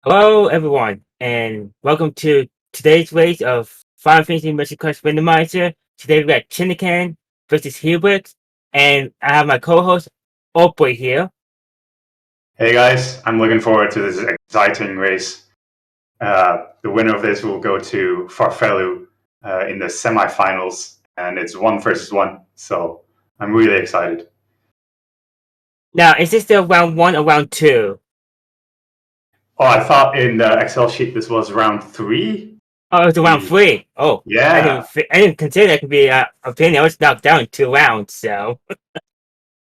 Hello, everyone, and welcome to today's race of Final Fantasy Mission Quest Randomizer. Today we got Chanigan versus Hebinx, and I have my co-host Opry here. Hey guys, I'm looking forward to this exciting race. The winner of this will go to Farfelu in the semifinals, and it's 1 versus 1. So I'm really excited. Now, is this still round 1 or round 2? Oh, I thought in the Excel sheet this was round 3. Oh, it's round 3. Oh, Yeah. I didn't consider that could be a opinion. I was knocked down in 2 rounds, so.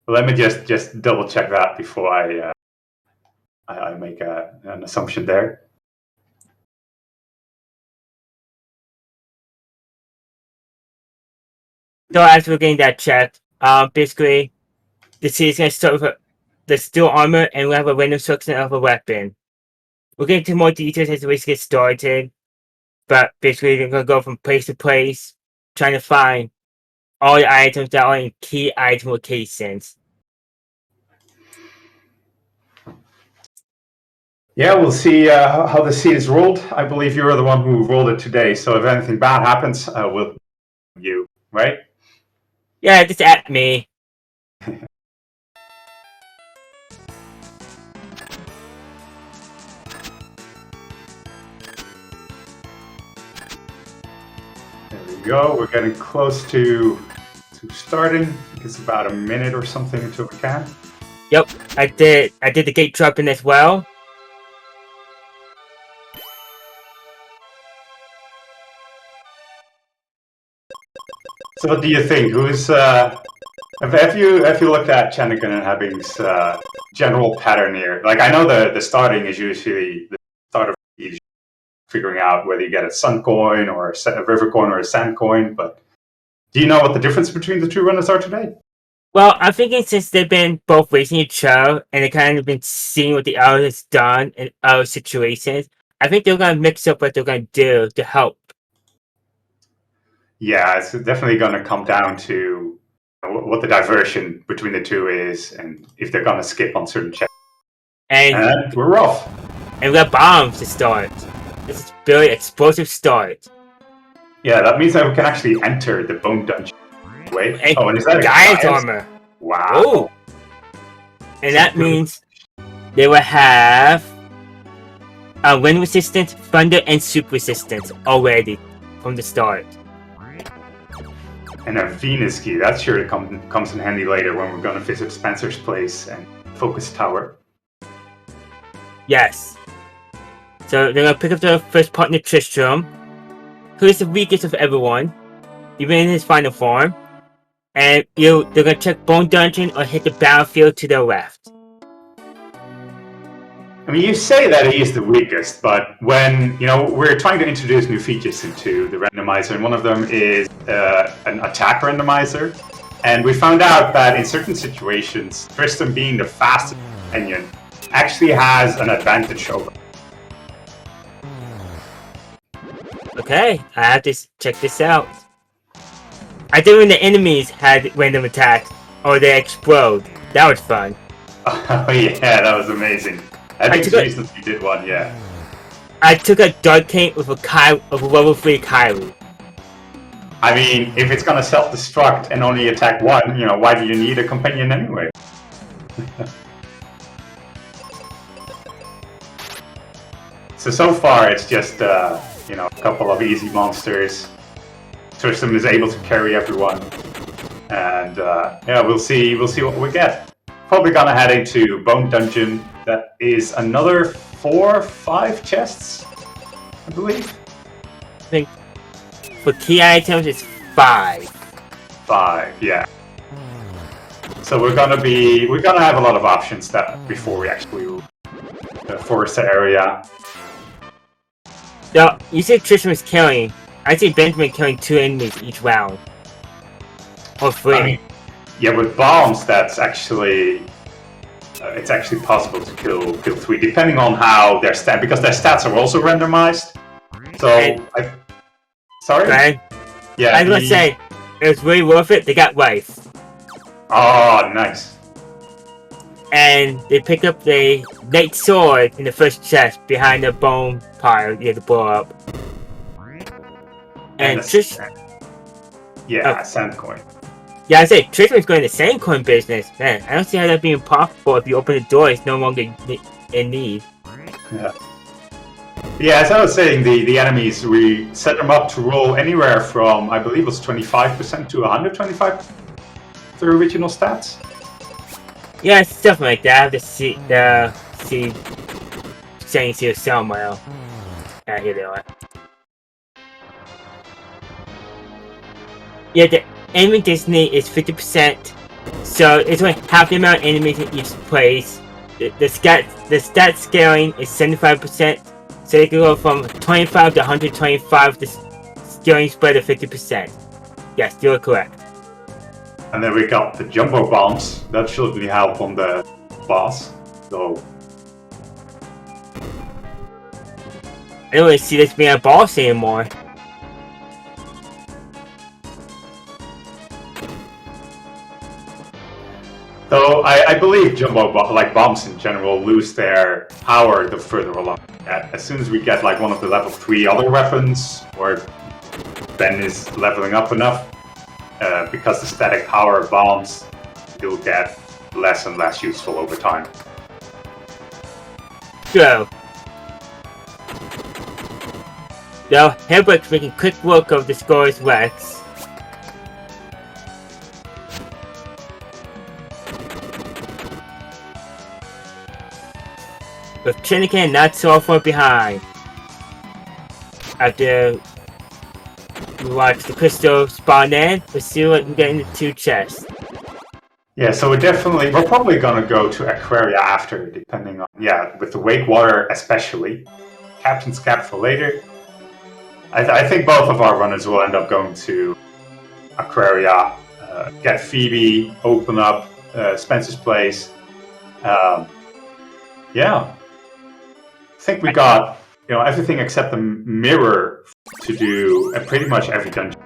Let me just double check that before I make an assumption there. So as we're getting that checked, basically, the series is going to start with the steel armor, and we'll have a random selection of a weapon. We'll get into more details as the race gets started, but basically we're going to go from place to place, trying to find all the items that are in key item locations. Yeah, we'll see how the seed is rolled. I believe you're the one who rolled it today, so if anything bad happens, we'll you, right? Yeah, just at me. There we go. We're getting close to starting. It's about a minute or something until we can. Yep, I did the gate dropping as well. So what do you think? Who's have you looked at Chanigan and Hebinx's general pattern here? Like, I know the starting is usually the start of each, figuring out whether you get a sun coin or a river coin or a sand coin, but do you know what the difference between the two runners are today? Well, I'm thinking since they've been both racing each other and they kind of been seeing what the other has done in other situations, I think they're going to mix up what they're going to do to help. Yeah, it's definitely going to come down to what the diversion between the two is, and if they're going to skip on certain checks. And we're off. And we got bombs to start. This is a very explosive start. Yeah, that means that we can actually enter the bone dungeon. Wait. And is that a Giant's armor? Wow. Oh. And that means they will have wind resistance, thunder, and soup resistance already from the start. And a Venus key. That's sure it comes in handy later when we're going to visit Spencer's place and Focus Tower. Yes. So they're going to pick up the first partner, Tristram, who is the weakest of everyone, even in his final form. And they're going to check Bone Dungeon or hit the battlefield to their left. I mean, you say that he is the weakest, but when, we're trying to introduce new features into the randomizer, and one of them is an attack randomizer. And we found out that in certain situations, Tristan being the fastest companion actually has an advantage over. Okay, I have to check this out. I think when the enemies had random attacks, or they explode. That was fun. Oh yeah, that was amazing. I think recently did one, yeah. I took a Dark Cane with a level 3 Kyrie. I mean, if it's gonna self-destruct and only attack one, why do you need a companion anyway? So far it's just, a couple of easy monsters. Tristan is able to carry everyone. And, yeah, we'll see what we get. Probably gonna head into Bone Dungeon. That is another 4 or 5 chests, I believe. I think for key items it's 5. 5, yeah. So we're gonna have a lot of options before we actually forest the area. So you said Tristan was killing. I see Benjamin killing 2 enemies each round. Or 3. I mean, yeah, with bombs, that's actually it's actually possible to kill 3, depending on how their stats, because their stats are also randomized. So, sorry. Right? Yeah, I was gonna say it was really worth it. They got life. Oh, nice. and they pick up the light sword in the first chest behind the bone pile you have to blow up. And Trish, yeah, sand coin. yeah, I said Trishman's going to sand coin business. Man, I don't see how that being possible if you open the door. It's no longer in need. Yeah. Yeah, as I was saying, the enemies, we set them up to roll anywhere from, I believe it was 25% to 125 the original stats. Yeah, stuff like that. I have to see settings here somewhere. Ah, here they are. Yeah, the enemy density is 50%, so it's only half the amount of enemies in each place. The stat scaling is 75%, so they can go from 25 to 125. The scaling spread of 50%. Yes, you're correct. And then we got the jumbo bombs. That should really help on the boss. So I don't really see this being a boss anymore. So I believe jumbo bombs in general lose their power the further along. As soon as we get like one of the level 3 other weapons, or Ben is leveling up enough, because the static power of bombs will get less and less useful over time. So, now Hebinx making quick work of the score's Rex. With Chanigan not so far behind. After we watch the crystal spawn in, let's see what we get in the 2 chests. Yeah, so we're probably gonna go to Aquaria after, depending on, with the Wake Water especially. Captain's Cap for later. I think both of our runners will end up going to Aquaria, get Phoebe, open up Spencer's place. Yeah. I think we got everything except the mirror to do pretty much every dungeon.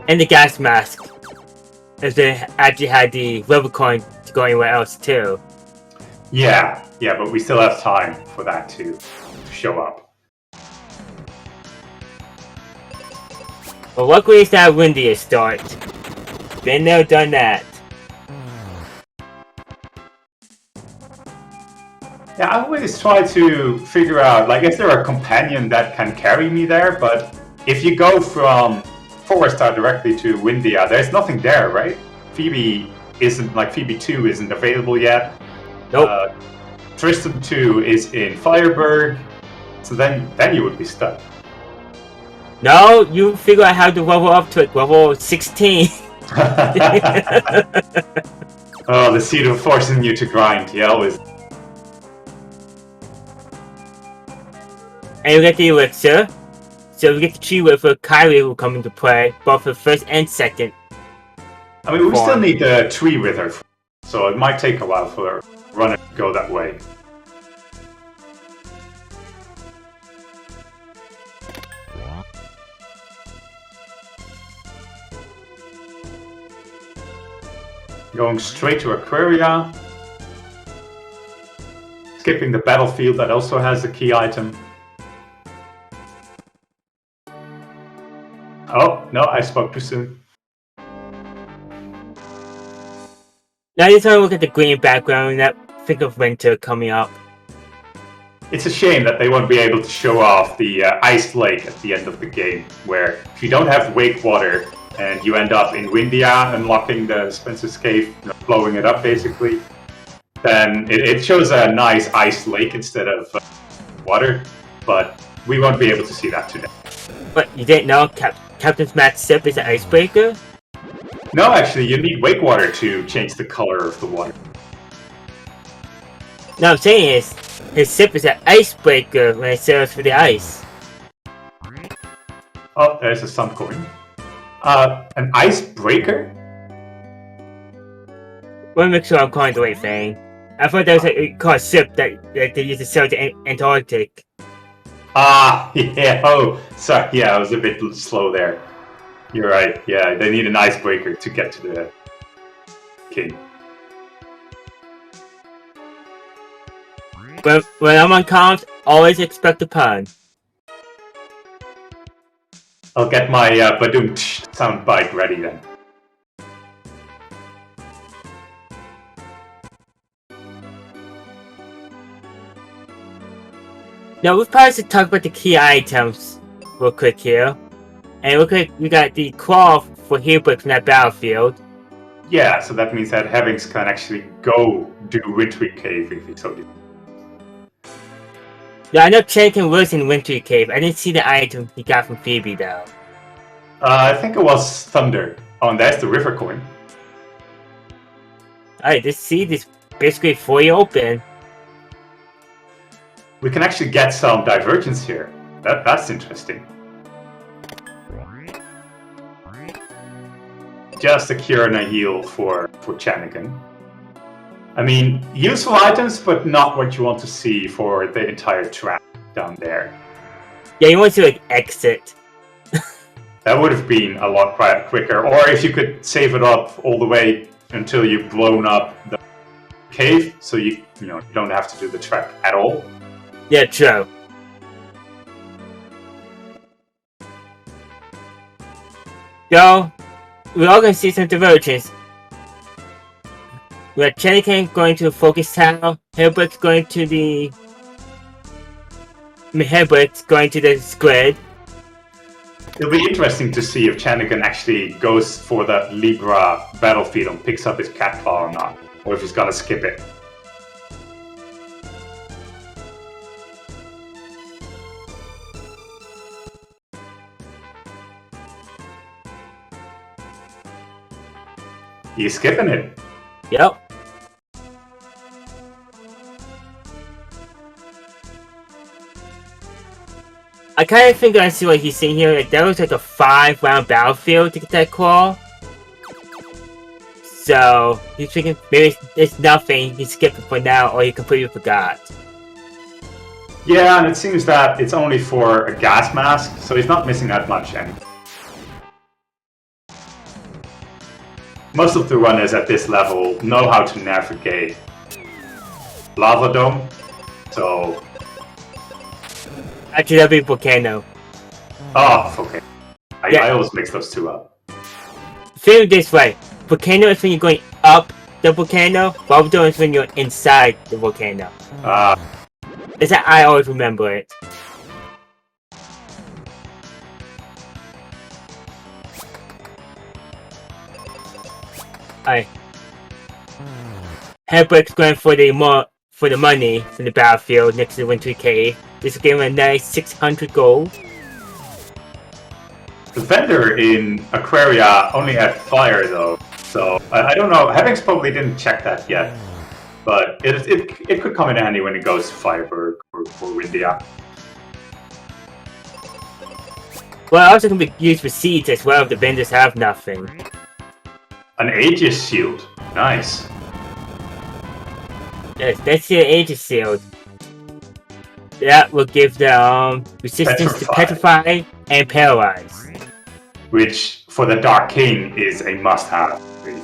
And the gas mask. As they actually had the level coin to go anywhere else too. Yeah, but we still have time for that to show up. Well, luckily it's not windy to start. Been there, done that. Yeah, I always try to figure out, like, is there a companion that can carry me there? But if you go from 4-star directly to Windia, there's nothing there, right? Phoebe 2 isn't available yet. Nope. Tristan 2 is in Fireberg, so then you would be stuck. No, you figure out how to level up to level 16. Oh, the seed of forcing you to grind, yeah, always. And we get the elixir. So we get the tree with Kyrie will come into play, both for first and second. I mean, we still need the tree wither, so it might take a while for the runner to go that way. Going straight to Aquaria. Skipping the battlefield that also has a key item. Oh, no, I spoke too soon. Now I just want to look at the green background and think of winter coming up. It's a shame that they won't be able to show off the ice lake at the end of the game, where if you don't have Wake Water and you end up in Windia unlocking the Spencer's Cave, blowing it up basically, then it shows a nice ice lake instead of water, but we won't be able to see that today. But you didn't know Captain's Matt's sip is an icebreaker? No, actually, you need Wake Water to change the color of the water. No, I'm saying is, his sip is an icebreaker when it serves for the ice. Oh, there's a sun coin. An icebreaker? Let me make sure I'm calling the right thing. I thought that was called sip that they used to sell to Antarctic. Ah, yeah. Oh, sorry. Yeah, I was a bit slow there. You're right. Yeah, they need an icebreaker to get to the king. When I'm on comms, always expect a pun. I'll get my badoom sound bite ready then. Now, we've probably should talk about the key items real quick here. And real quick, we got the claw for Hebinx from that battlefield. Yeah, so that means that Hebinx can actually go do Wintry Cave if he so desires. Yeah, I know Chanigan was in Wintry Cave. I didn't see the item he got from Phoebe, though. I think it was Thunder. Oh, and there's the river coin. Alright, this seed is basically fully open. We can actually get some divergence here. That's interesting. Just a cure and a heal for Chanigan. I mean, useful items, but not what you want to see for the entire track down there. Yeah, you want to like exit. That would have been a lot quicker. Or if you could save it up all the way until you've blown up the cave, so you don't have to do the trek at all. Yeah, true. So, we're all gonna see some divergence. We got Chanigan going to the focus tower, Hebinx going to the... Hebinx going to the squid. It'll be interesting to see if Chanigan actually goes for the Libra battlefield and picks up his cat claw or not, or if he's gonna skip it. He's skipping it. Yep. I kind of think I see what he's saying here. Like, that was like a 5-round battlefield to get that claw. So, he's thinking maybe it's nothing. He's skipping for now, or he completely forgot. Yeah, and it seems that it's only for a gas mask, so he's not missing that much anymore. Most of the runners at this level know how to navigate Lava Dome, so... Actually, that'd be Volcano. Oh, okay. Yeah. I always mix those two up. Think of this way. Volcano is when you're going up the volcano, Lava Dome is when you're inside the volcano. Is that I always remember it. Alright. Hebinx going for the money from the battlefield next to the Wintry Cave. This will give him a nice 600 gold. The vendor in Aquaria only had fire though, so I don't know. Hebinx probably didn't check that yet, but it could come in handy when it goes to Fireberg or Windia. Well, also can be used for seeds as well if the vendors have nothing. An Aegis shield, nice. Yes, that's the Aegis shield. That will give them resistance to petrify and paralyze. Which, for the Dark King, is a must-have. Really.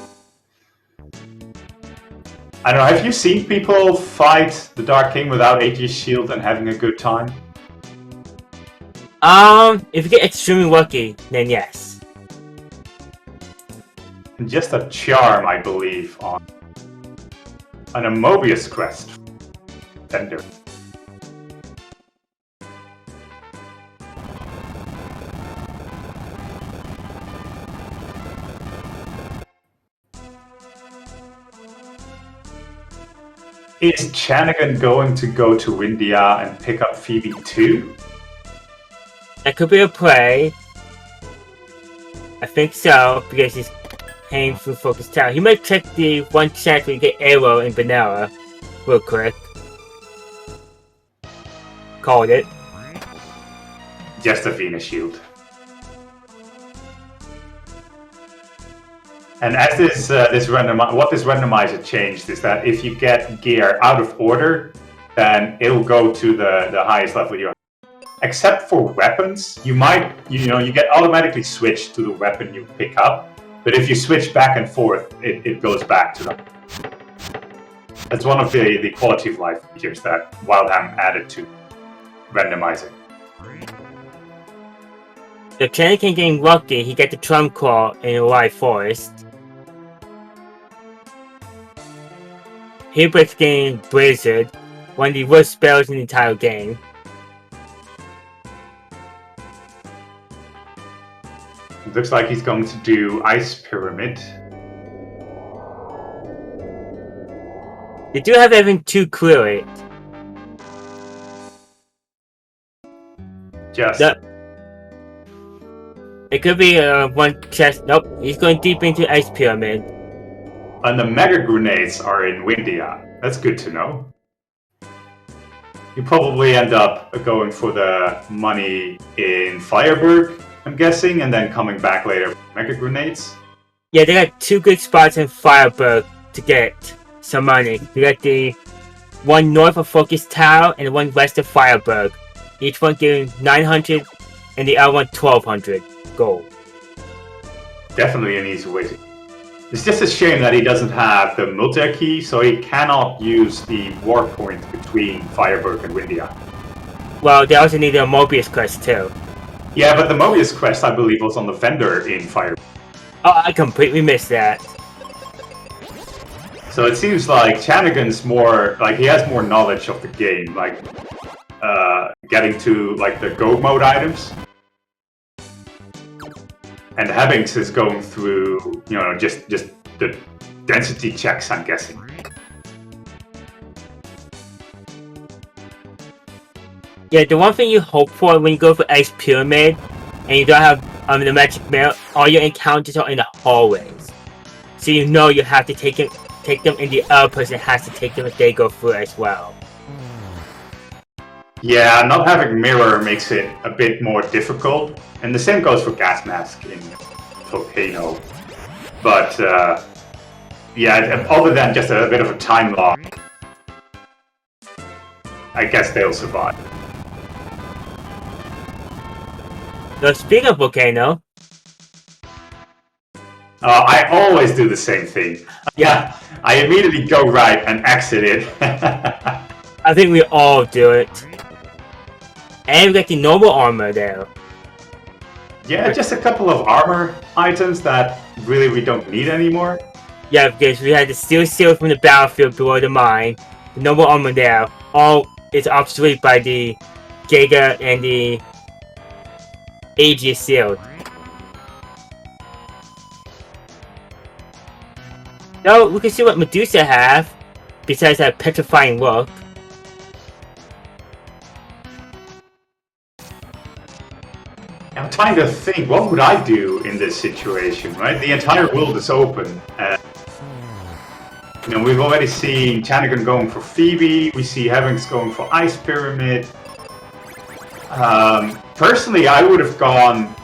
I don't know, have you seen people fight the Dark King without Aegis shield and having a good time? If you get extremely lucky, then yes. And just a charm, I believe, on a Mobius crest vendor. Is Chanigan going to go to Windia and pick up Phoebe too? That could be a play. I think so, because he's paying through Focus Tower. He might check the one check where you get Arrow and Vanilla real quick. Called it. Just a Venus shield. And as what this randomizer changed is that if you get gear out of order, then it'll go to the highest level you have. Except for weapons, you get automatically switched to the weapon you pick up. But if you switch back and forth, it goes back to them. That's one of the quality of life features that Wildham added to Randomizer. So Chanigan getting lucky, he got the trump call in a white forest. Hebinx getting Blizzard, one of the worst spells in the entire game. It looks like he's going to do Ice Pyramid. They do have everything to clear it. Just. It could be one chest. Nope, he's going deep into Ice Pyramid. And the Mega Grenades are in Windia. That's good to know. You probably end up going for the money in Fireberg, I'm guessing, and then coming back later for Mega Grenades. Yeah, they got two good spots in Fireberg to get some money. They got the one north of Focus Tower and the one west of Fireberg. Each one giving 900 and the other one 1200 gold. Definitely an easy way to. It's just a shame that he doesn't have the multi key, so he cannot use the war point between Fireberg and Windia. Well, they also need a Mobius quest too. Yeah, but the Mobius quest, I believe, was on the vendor in Fireberg. Oh, I completely missed that. So it seems like Chanigan's more, like, he has more knowledge of the game, like, getting to, like, the go mode items. And Hebinx is going through, you know, just the density checks, I'm guessing. Yeah, the one thing you hope for when you go for Ice Pyramid and you don't have the magic mirror, all your encounters are in the hallways. So you know you have to take them and the other person has to take them if they go through as well. Yeah, not having mirror makes it a bit more difficult. And the same goes for Gas Mask in Volcano. But, yeah, other than just a bit of a time loss, I guess they'll survive. So speaking of Volcano... I always do the same thing. Yeah. I immediately go right and exit it. I think we all do it. And we got the normal armor there. Yeah, just a couple of armor items that really we don't need anymore. Yeah, because we had the steel seal from the battlefield below the mine. The normal armor there. All is obsolete by the Giga and the Aegis shield. Now we can see what Medusa have, besides that petrifying look. I'm trying to think, what would I do in this situation, right? The entire world is open. You know, we've already seen Chanigan going for Phoebe, we see Hebinx going for Ice Pyramid. Personally, I would have gone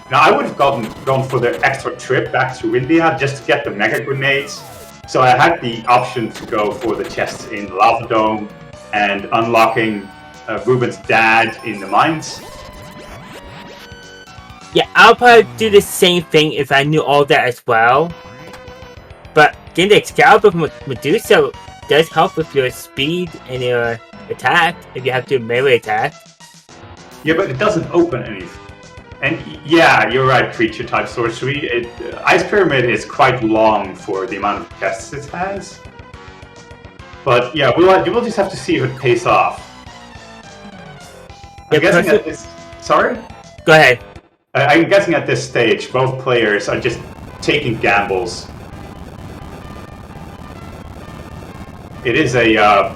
for the extra trip back to India just to get the Mega Grenades. So I had the option to go for the chests in Lava Dome and unlocking Ruben's dad in the mines. Yeah, I'll probably do the same thing if I knew all that as well. But getting the Excalibur from Medusa does help with your speed and your attack if you have to melee attack. Yeah, but it doesn't open anything. And yeah, you're right, creature type sorcery. Ice Pyramid is quite long for the amount of chests it has. But yeah, we'll just have to see if it pays off. I'm guessing at this. Sorry? Go ahead. I'm guessing at this stage, both players are just taking gambles. It is a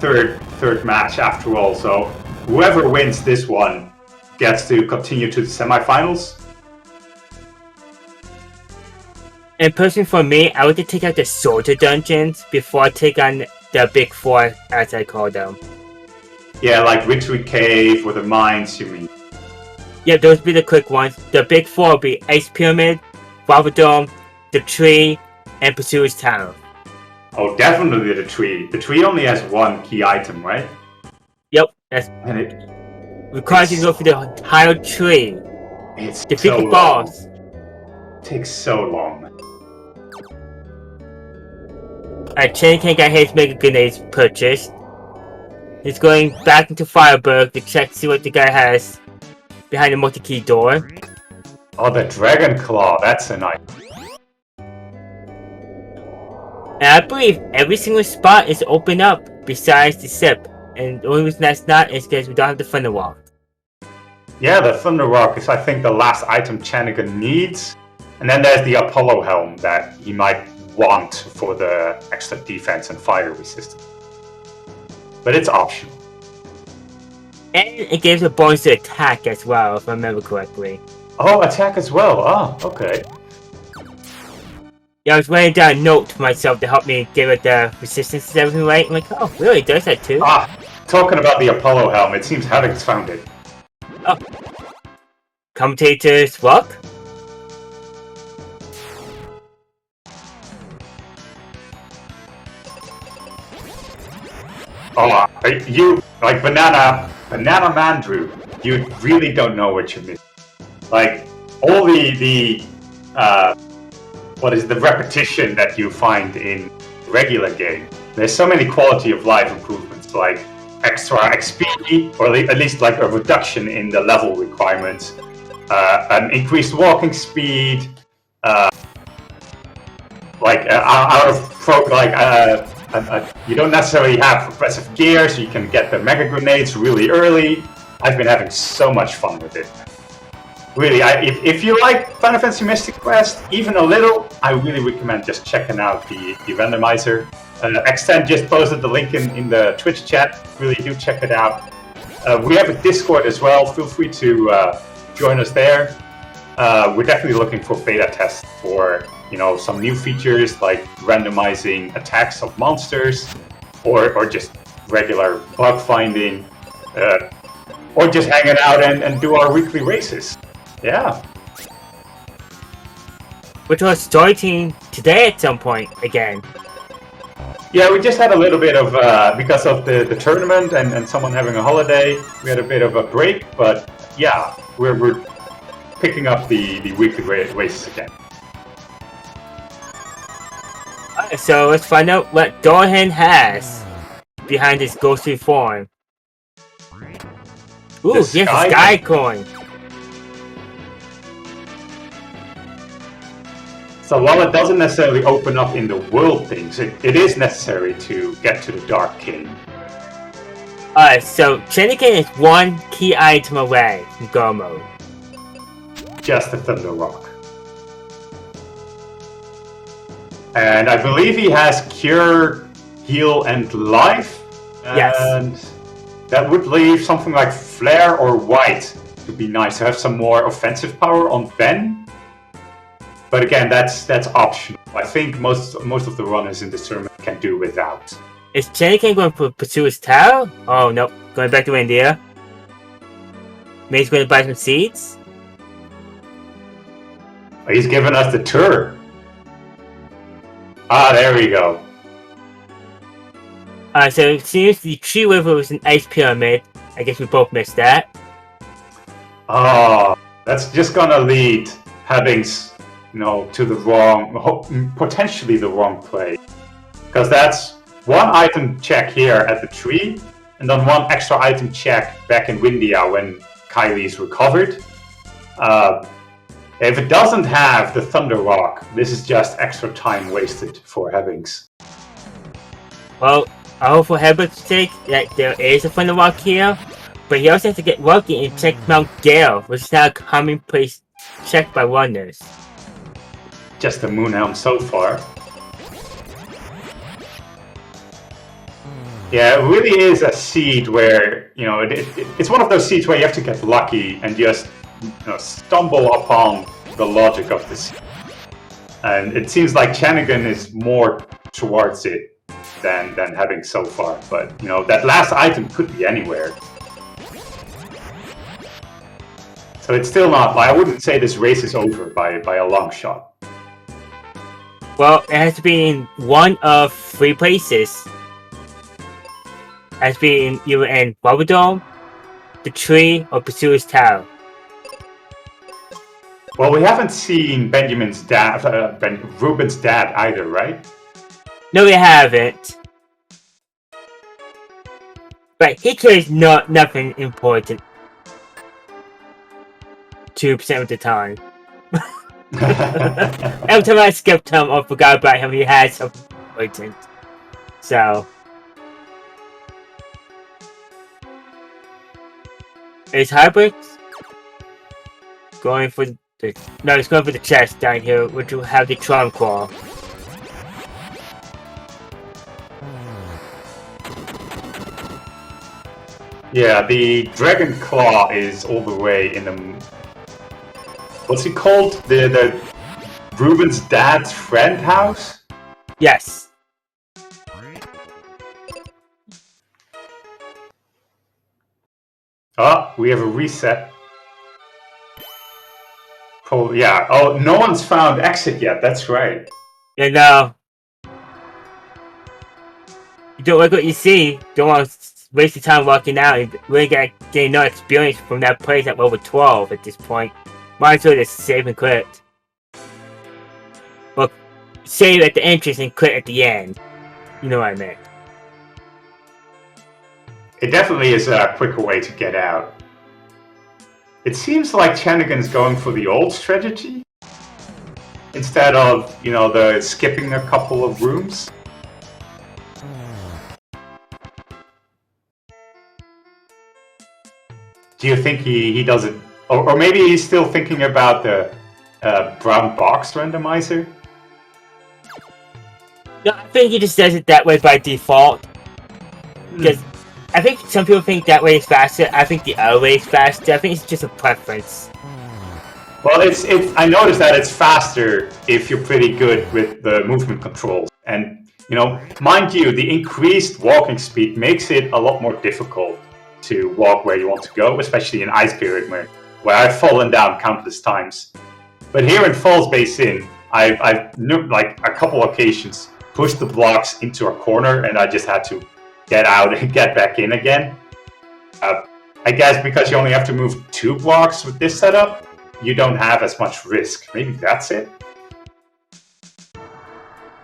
third match after all, so whoever wins this one gets to continue to the semifinals. And personally for me, I would take out the soldier dungeons before I take on the big four, as I call them. Yeah, like Retreat Cave or the mines, you mean? Yeah, those be the quick ones. The big four will be Ice Pyramid, Lava Dome, the Tree, and Pursuer's Town. Oh, definitely the Tree. The Tree only has one key item, right? Yep, that's... And it requires you to go for the entire tree. It's defeat so the boss. It takes so long. Chanigan got his mega grenades purchased. He's going back into Fireberg to check see what the guy has behind the multi-key door. Oh, the Dragon Claw, that's a nice. And I believe every single spot is open up besides the ship. And the only reason that's not is because we don't have the Thunder Walk. Yeah, the Thunder Rock is, I think, the last item Chanigan needs. And then there's the Apollo Helm that he might want for the extra defense and fire resistance. But it's optional. And it gives a bonus to attack as well, if I remember correctly. Oh, attack as well. Oh, okay. Yeah, I was writing down a note for myself to help me give it the resistance and everything right. I'm like, oh, really? It does that too? Ah, talking about the Apollo Helm, it seems Hebinx found it. Oh. Commentator's luck? Oh, you, like Banana Mandrew, you really don't know what you miss. Like, all the repetition that you find in regular game. There's so many quality of life improvements, like extra XP, or at least like a reduction in the level requirements, an increased walking speed, you don't necessarily have progressive gear, so you can get the mega grenades really early. I've been having so much fun with it. Really, if you like Final Fantasy Mystic Quest, even a little, I really recommend just checking out the Randomizer. Extend just posted the link in the Twitch chat. Really do check it out. We have a Discord as well. Feel free to join us there. We're definitely looking for beta tests for some new features like randomizing attacks of monsters, or just regular bug finding, or just hanging out and do our weekly races. Yeah. Which was starting today at some point again. Yeah, we just had a little bit of, because of the tournament and someone having a holiday, we had a bit of a break, but yeah, we're picking up the weekly races again. Alright, so let's find out what Dorhan has behind his ghostly form. Ooh, yes, a sky coin. So while it doesn't necessarily open up in the world things, it is necessary to get to the Dark King. Alright, so Chanigan is one key item away from Go Mode. Just the Thunder Rock. And I believe he has Cure, Heal, and Life. Yes. And that would leave something like Flare or White to be nice to have some more offensive power on Ben. But again, that's optional. I think most of the runners in this tournament can do without. Is Chanigan going to pursue his tower? Oh no, going back to India. Maybe he's going to buy some seeds? He's giving us the tour. Ah, there we go. So it seems the Tree River was an ice pyramid. I guess we both missed that. Oh, that's just gonna lead Hebinx, to the wrong, potentially the wrong play. Because that's one item check here at the tree, and then one extra item check back in Windia when Kylie's recovered. If it doesn't have the Thunder Rock, this is just extra time wasted for Hebinx. Well, I hope for Hebinx's sake that there is a Thunder Rock here, but he also has to get lucky and check Mount Gale, which is now a commonplace check by runners. Just the Moonhelm so far. Yeah, it really is a seed where, it's one of those seeds where you have to get lucky and just stumble upon the logic of this. And it seems like Chanigan is more towards it than having so far. But, that last item could be anywhere. So it's still not, I wouldn't say this race is over by a long shot. Well, it has to be in one of three places. It has to be in either in Rubber Dome, the tree, or Pursuer's Tower. Well, we haven't seen Benjamin's dad, Ruben's dad either, right? No, we haven't. But he carries nothing important 2% of the time. Every time I skipped him or forgot about him, he had something important. So. Is Hebinx going for the... No, he's going for the chest down here, which will have the Tron Claw. Yeah, the Dragon Claw is all the way in the... What's it called? The Ruben's dad's friend house? Yes. Oh, we have a reset. Oh, yeah. Oh, no one's found exit yet. That's right. You don't like what you see. Don't want to waste your time walking out and really getting no experience from that place at level 12 at this point. Might as well just save and quit. Well, save at the entrance and quit at the end. You know what I meant. It definitely is a quicker way to get out. It seems like Chanigan's going for the old strategy instead of, the skipping a couple of rooms. Do you think he does it, or maybe he's still thinking about the brown box randomizer? No, I think he just does it that way by default. Because I think some people think that way is faster. I think the other way is faster. I think it's just a preference. Well, I noticed that it's faster if you're pretty good with the movement controls. And, mind you, the increased walking speed makes it a lot more difficult to walk where you want to go, especially in Ice Period where I've fallen down countless times. But here in Falls Basin, I've like a couple occasions pushed the blocks into a corner and I just had to get out and get back in again. I guess because you only have to move 2 blocks with this setup, you don't have as much risk. Maybe that's it?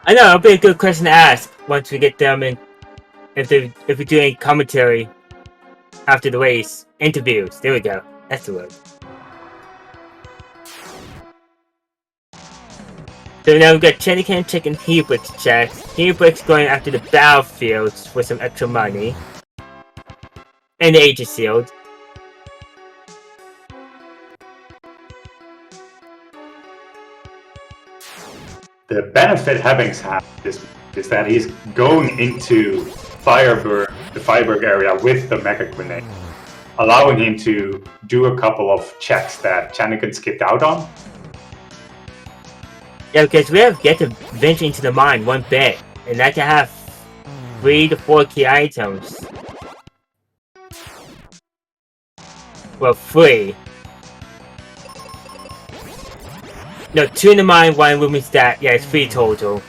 I know, it'll be a good question to ask once we get them in. If we're doing commentary after the race. Interviews. There we go. That's the word. So now we've got Chanigan checking Hebinx checks. Hebinx going after the battlefields for some extra money. And the Aegis Shield. The benefit Hebinx has is that he's going into the Fireberg area with the Mega Grenade, allowing him to do a couple of checks that Chanigan skipped out on. Yeah, because we have yet to venture into the mine one bit, and that can have 3 to 4 key items. Well, 3. No, 2 in the mine, 1 in Lumen's stat. Yeah, it's 3 total.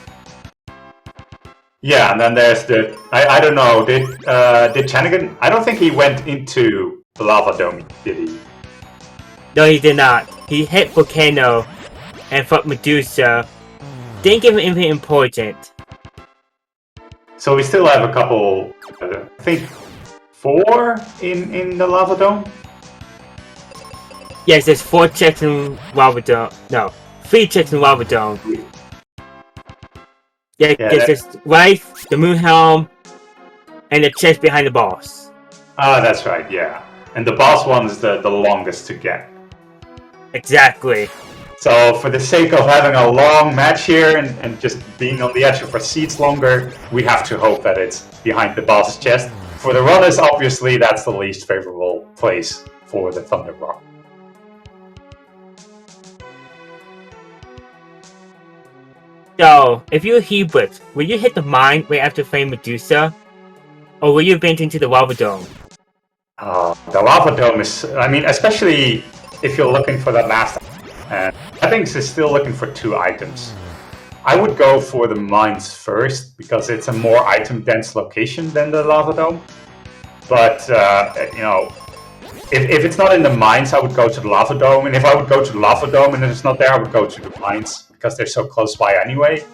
Yeah, and then there's the... I don't know, did Chanigan... I don't think he went into the Lava Dome, did he? No, he did not. He hit Volcano and fought Medusa. Didn't give him anything important. So we still have a couple... I think 4 in the Lava Dome? Yes, there's 4 checks in Lava Dome. No, 3 checks in Lava Dome. Yeah, there's Life, the Moon Helm, and the chest behind the boss. Ah, that's right, yeah. And the boss one is the longest to get. Exactly. So for the sake of having a long match here and just being on the edge of our seats longer, we have to hope that it's behind the boss's chest. For the runners, obviously, that's the least favorable place for the Thunder Rock. So, if you Hebinx, will you hit the mine right after fighting Medusa? Or will you venture into the Lava Dome? The Lava Dome is... I mean, especially if you're looking for that last... Hebinx is still looking for 2 items. I would go for the mines first, because it's a more item-dense location than the Lava Dome. But, if it's not in the mines, I would go to the Lava Dome. And if I would go to the Lava Dome and it's not there, I would go to the mines, because they're so close by anyway.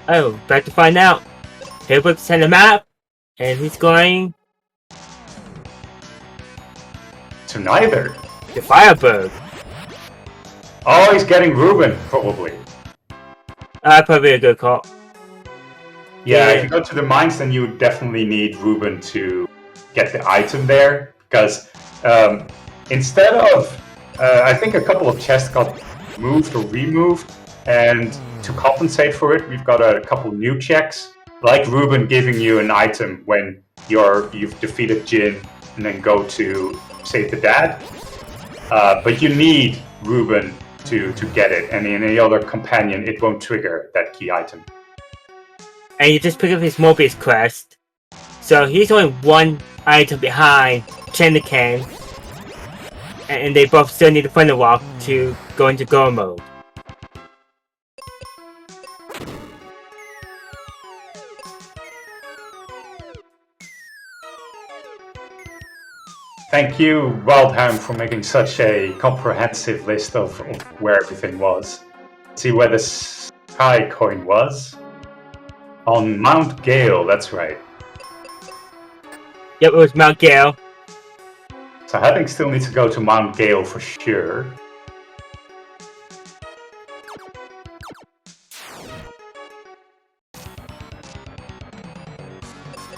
Oh, back to find out. Hebinx sent a map, and he's going To neither. to Firebird. Oh, he's getting Ruben, probably. Probably a good call. Yeah, Yeah. if you go to the mines, then you definitely need Ruben to get the item there. Because instead of, I think a couple of chests got moved or removed, and to compensate for it, we've got a couple new checks, like Ruben giving you an item when you've defeated Jin, and then go to save the dad. But you need Ruben to get it, and in any other companion, it won't trigger that key item. And you just pick up his Mobius quest. So he's only one item behind Chanigan. And they both still need to find a walk to go into go mode. Thank you, Wildhound, for making such a comprehensive list of where everything was. Let's see where the Sky Coin was. On Mount Gale, that's right. Yep, it was Mount Gale. So Hebinx still needs to go to Mount Gale for sure.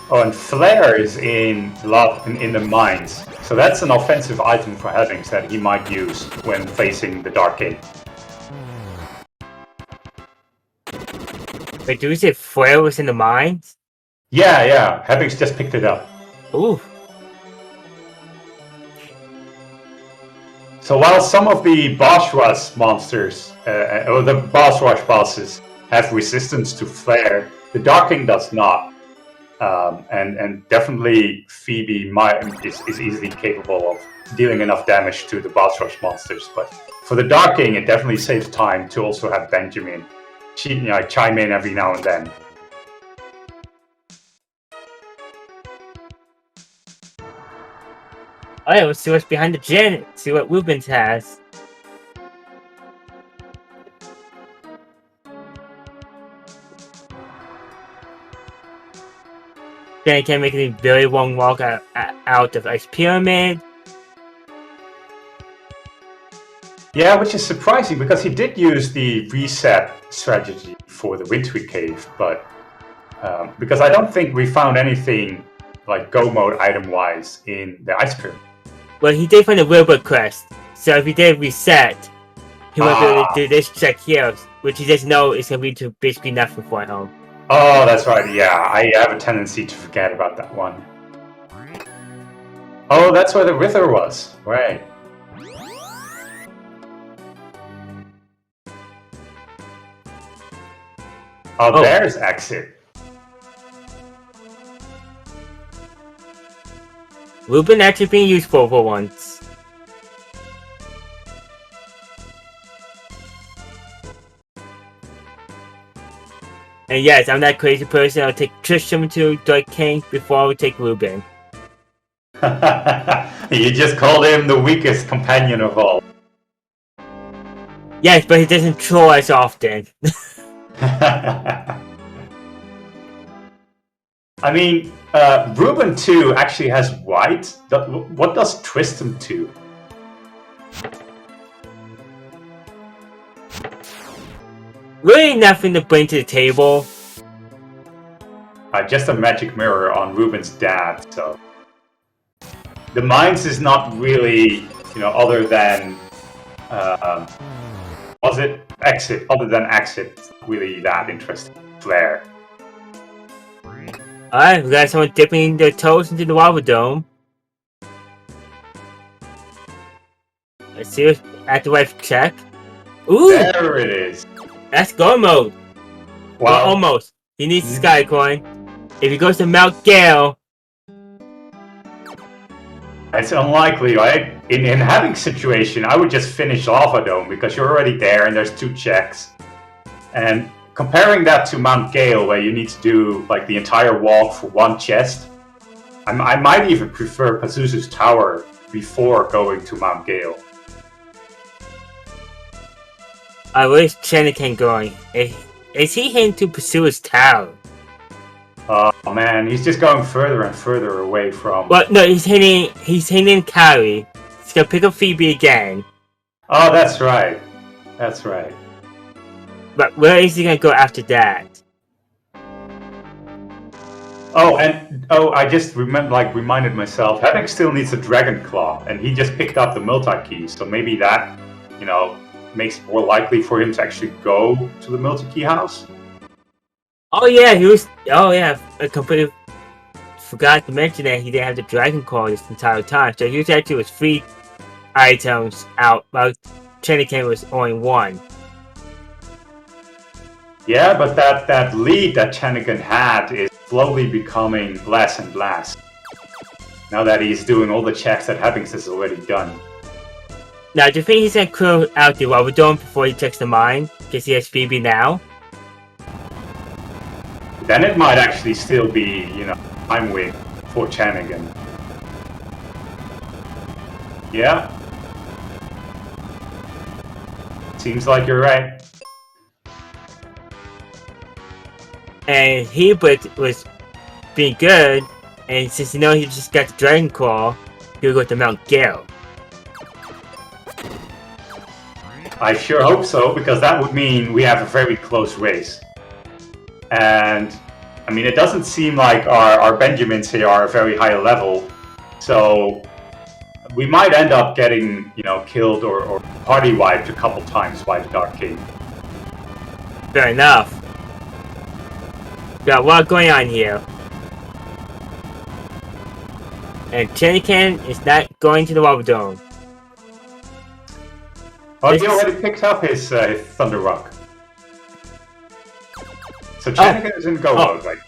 Oh, and Flare is in the mines. So that's an offensive item for Hebinx that he might use when facing the Dark King. Wait, do we say Flare was in the mines? Yeah, Hebinx just picked it up. Ooh. So while some of the boss rush monsters, or the boss rush bosses, have resistance to Flare, the Dark King does not. And definitely Phoebe is easily capable of dealing enough damage to the boss rush monsters. But for the Dark King, it definitely saves time to also have Benjamin chime in every now and then. Alright, let's see what's behind the Jin. See what Rubens has. Then he can make a very long walk out of Ice Pyramid. Yeah, which is surprising because he did use the reset strategy for the Wintry Cave, but because I don't think we found anything like go mode item wise in the Ice Pyramid. Well, he did find a Wilbur quest, so if he did reset, he might be able to do this check here, which he doesn't know is going to be to basically nothing for him. Oh, that's right. Yeah, I have a tendency to forget about that one. Oh, that's where the Wither was. Right. Oh, there's exit. Ruben actually being useful for once. And yes, I'm that crazy person. I'll take Tristram to Dark King before I would take Ruben. You just called him the weakest companion of all. Yes, but he doesn't troll as often. I mean, Ruben 2 actually has white. What does Tristram 2? Really nothing to bring to the table. Just a magic mirror on Ruben's dad, so... The mines is not really, other than... was it exit? Other than exit, really that interesting. Flare. Alright, we got someone dipping their toes into the lava dome. Let's see what's at the right check. Ooh! There it is. That's go mode. Wow. Well, almost. He needs the Sky Coin. If he goes to Mount Gale... It's unlikely, right? In Hebinx situation, I would just finish Lava Dome because you're already there and there's 2 checks. And comparing that to Mount Gale, where you need to do like the entire walk for 1 chest, I might even prefer Pazuzu's Tower before going to Mount Gale. Where's Chanigan going? If is he heading to pursue his tower? Oh man, he's just going further and further away from... Well, no, he's hitting Carrie. He's gonna pick up Phoebe again. Oh, that's right. That's right. But where is he gonna go after that? Oh, and I just reminded myself, Hebinx still needs a Dragon Claw, and he just picked up the multi-key, so maybe that, makes it more likely for him to actually go to the multi-key house. Oh yeah, I completely forgot to mention that he didn't have the Dragon Claw this entire time, so he was actually with 3 items out, while Chanigan was only 1. Yeah, but that lead that Chanigan had is slowly becoming less and less. Now that he's doing all the checks that Hebinx has already done. Now, do you think he's gonna clear out the Rubber Dome before he checks the mine? Because he has Phoebe now? Then it might actually still be, time win for Chanigan. Yeah. Seems like you're right. And Hebinx was being good, and since he just got the Dragon Claw, he'll go to Mount Gale. I sure hope so, because that would mean we have a very close race. And, I mean, it doesn't seem like our Benjamins here are a very high level, so we might end up getting, killed or party wiped a couple times by the Dark King. Fair enough. Got a lot going on here. And Chanigan is not going to the Rubber Dome. Oh, he already picked up his Thunder Rock. So Chanigan is in go mode, right?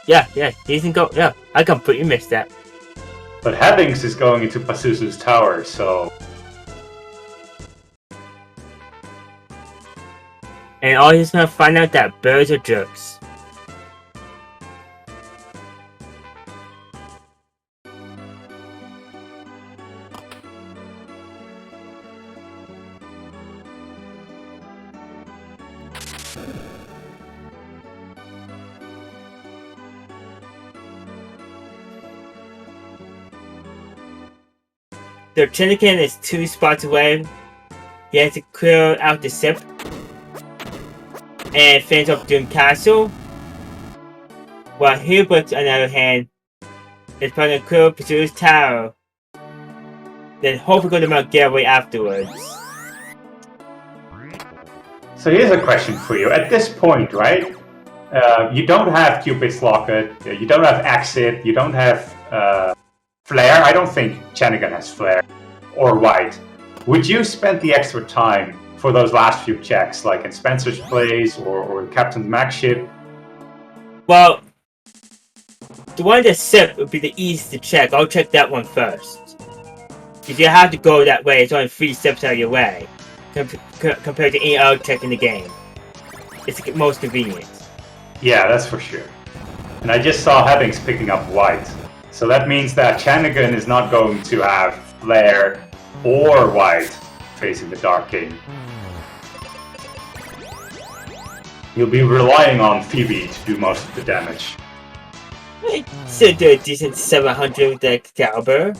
Yeah, he's in go. Yeah, I completely missed that. But Hebinx is going into Pazuzu's tower, so... And all he's gonna find out that birds are jerks. The Chanigan is 2 spots away. He has to clear out the ship and finish up Doom Castle. While Hebinx, on the other hand, is probably gonna clear Pursuer's Tower. Then hopefully go to Mount Gale afterwards. So here's a question for you. At this point, right? You don't have Cupid's Locket, you don't have Exit, you don't have Flare. I don't think Chanigan has Flare or White. Would you spend the extra time for those last few checks, like in Spencer's place or Captain Mac's ship? Well, the one that ship would be the easiest to check. I'll check that one first. If you have to go that way, it's only 3 steps out of your way, compared to any other check in the game. It's the most convenient. Yeah, that's for sure. And I just saw Hebinx picking up White. So that means that Chanigan is not going to have Flare or White facing the Dark King. He'll be relying on Phoebe to do most of the damage. It's a decent 700 with the caliber.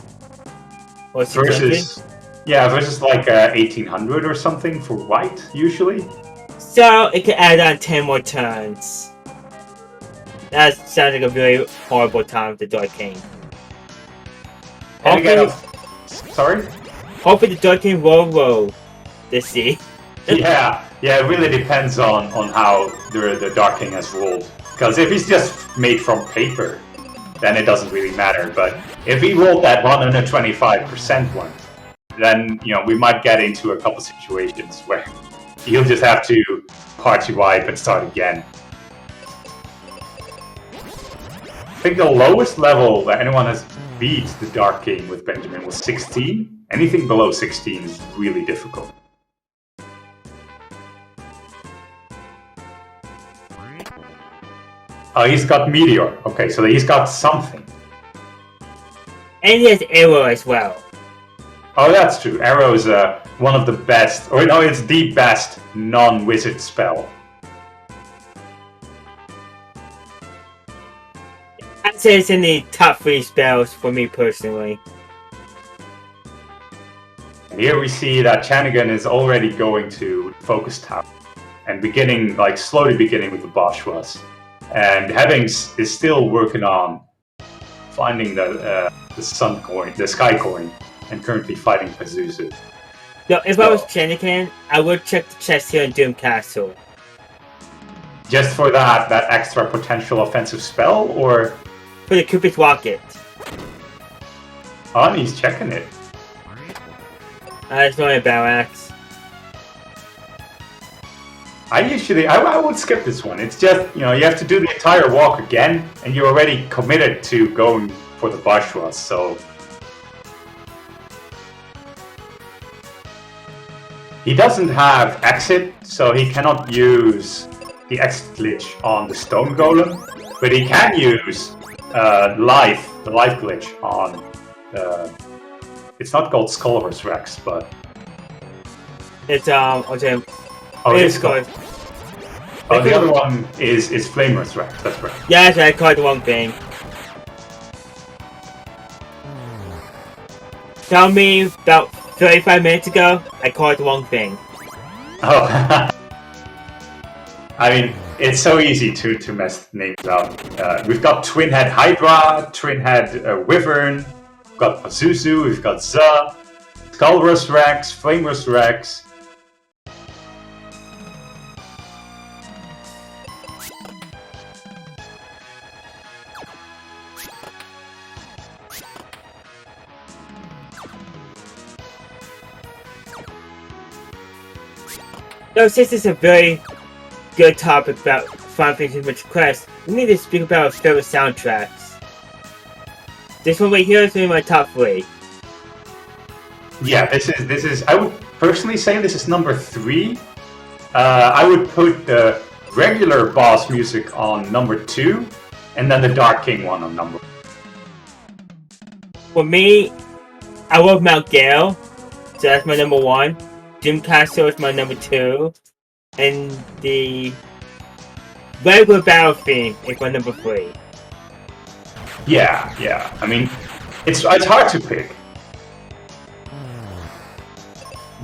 Or 600. Versus like 1800 or something for White, usually. So it could add on 10 more turns. That sounds like a really horrible time with the Dark King. And again, sorry? Hopefully the Dark King will roll this season. Yeah, it really depends on how the Dark King has rolled. Because if he's just made from paper, then it doesn't really matter. But if he rolled that 125% one, then we might get into a couple situations where he'll just have to party wipe and start again. I think the lowest level that anyone has beat the Dark King with Benjamin was 16. Anything below 16 is really difficult. Oh, he's got Meteor. Okay, so he's got something. And he has Arrow as well. Oh, that's true. Arrow is one of the best, or no, it's the best non-wizard spell. I'd say it's in the top 3 spells for me personally. Here we see that Chanigan is already going to Focus Tower and beginning, like slowly beginning with the boss rush. And Hebinx is still working on finding the sun coin, the sky coin, and currently fighting Pazuzu. No, if I was Chanigan, I would check the chest here in Doom Castle. Just for that extra potential offensive spell, or for the Cupid's Rocket. Oh, and he's checking it. It's only a Battle Axe. I would skip this one. It's just, you know, you have to do the entire walk again, and you're already committed to going for the boss rush, so... He doesn't have exit, so he cannot use the exit glitch on the stone golem, but he can use the life glitch on it's not called Skullverse Rex, but it's okay. Oh, it is called. Oh, the other one is Flamer's Rex. That's right. Yeah, I called the wrong thing. Tell me about 35 minutes ago, I called the wrong thing. Oh. I mean, it's so easy to mess names up. We've got Twin Head Hydra, Twin Head Wyvern, we've got Pazuzu, we've got Za, Skullverse Rex, Flamer's Rex. No, since it's a very good topic about Final Fantasy Mythic Quest, we need to speak about our favorite soundtracks. This one right here is in my top 3. Yeah, this is. I would personally say this is number 3. I would put the regular boss music on number 2, and then the Dark King one on number 1. For me, I love Mount Gale, so that's my number 1. Doom Castle is my number 2, and the regular battle theme is my number 3. Yeah. I mean, it's hard to pick.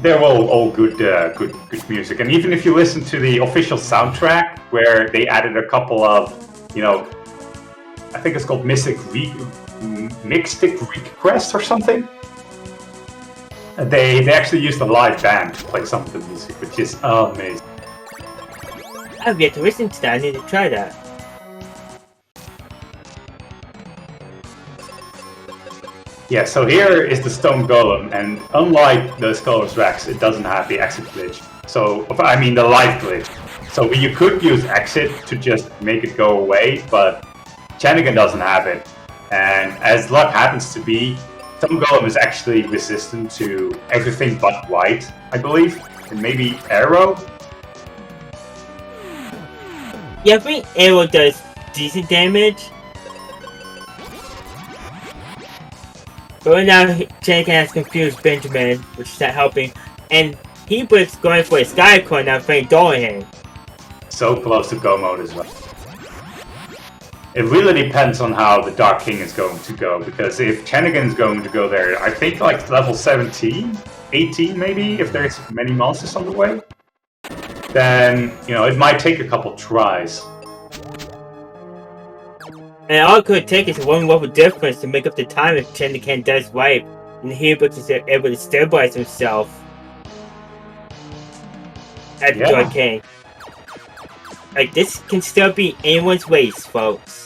They're all good music, and even if you listen to the official soundtrack, where they added a couple of, you know, I think it's called Mystic Request or something. They actually used a live band to play some of the music, which is amazing. I've yet to listen to that. I need to try that. Yeah, so here is the Stone Golem, and unlike the Skullverse Rex, it doesn't have the exit glitch. So, I mean the life glitch. So you could use exit to just make it go away, but Chanigan doesn't have it. And as luck happens to be, Stone Golem is actually resistant to everything but white, I believe, and maybe arrow. Yeah, I think arrow does decent damage. But right now, Chanigan has confused Benjamin, which is not helping, and Hebinx going for a Sky Coin now playing Dolahan. So close to go mode as well. It really depends on how the Dark King is going to go, because if Chanigan is going to go there, I think like level 17, 18 maybe, if there's many monsters on the way, then, you know, it might take a couple tries. And all it could take is one level difference to make up the time if Chanigan does wipe, and Hebinx is able to stabilize himself at the Dark King. Like, this can still be anyone's race, folks.